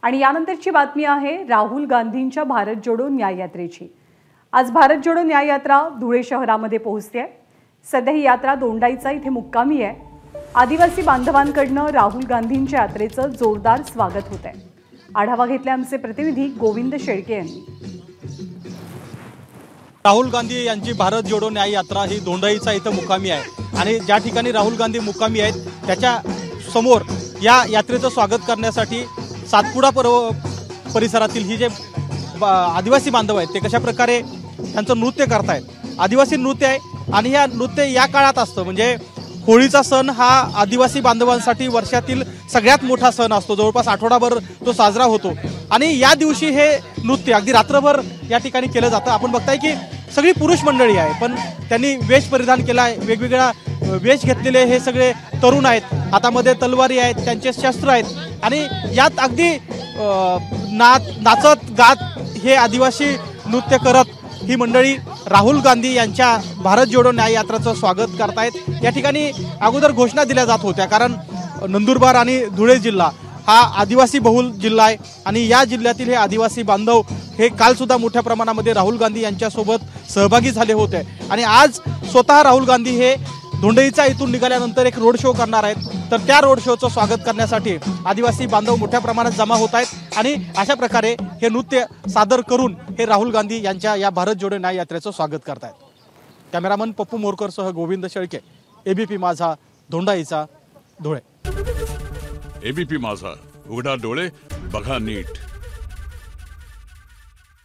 आणि यानंतरची बातमी आहे राहुल गांधींच्या भारत जोडो न्याय यात्रेची। आज भारत जोडो न्याय यात्रा धुळे शहरामध्ये पोहोचते। सध्या ही यात्रा दोंडाईचा इथे मुक्कामी आहे। आदिवासी बांधवांकडून राहुल गांधींच्या यात्रेचं जोरदार स्वागत होत आहे। आढावा घेतला आमचे प्रतिनिधी गोविंद शेळके यांनी। राहुल गांधी यांची भारत जोडो न्याय यात्रा ही दोंडाईचा इथं मुक्कामी आहे आणि ज्या ठिकाणी राहुल गांधी मुक्कामी आहेत त्याच्या समोर या यात्रेचं स्वागत करण्यासाठी सातपुडा परिसरातील ही जे आदिवासी बांधव आहेत ते कशा प्रकारे त्यांचं नृत्य करतायत। आदिवासी नृत्य आहे आणि या नृत्य या काळात असतं, म्हणजे होळीचा सण हा आदिवासी बांधवांसाठी वर्षातील सगळ्यात मोठा सण असतो। जवळपास आठवडाभर तो साजरा होतो आणि या दिवशी हे नृत्य अगदी रात्रभर या ठिकाणी केलं जातं। आपण बघताय की सगळी पुरुष मंडळी आहे, पण त्यांनी वेश परिधान केला आहे। वेगवेगळ्या वेश घेतलेले हे सगळे तरुण आहेत, हातामध्ये तलवारी आहेत, त्यांचे शस्त्र आहेत आणि यात अगदी नाचत गात हे आदिवासी नृत्य करत ही मंडळी राहुल गांधी यांच्या भारत जोडो न्याय यात्रेचं स्वागत करतायत। या ठिकाणी अगोदर घोषणा दिल्या जात होत्या, कारण नंदुरबार आणि धुळे जिल्हा हा आदिवासी बहुल जिल्हा आहे आणि या जिल्ह्यातील हे आदिवासी बांधव हे काल सुद्धा मोठ्या प्रमाणामध्ये राहुल गांधी यांच्यासोबत सहभागी झाले होते आणि आज स्वतः राहुल गांधी हे दोंडाईचा इथून निघाल्यानंतर एक रोड शो करणार आहेत। तर त्या रोड शोचं स्वागत करण्यासाठी आदिवासी बांधव मोठ्या प्रमाणात जमा होत आहेत आणि अशा प्रकारे हे नृत्य सादर करून हे राहुल गांधी यांच्या या भारत जोडो न्याय यात्रेचं स्वागत करतायत। कॅमेरामन पप्पू मोरकरसह गोविंद शेळके, एबीपी माझा, दोंडाईचा, धुळे। एबीपी माझा, उघडा डोळे बघा नीट।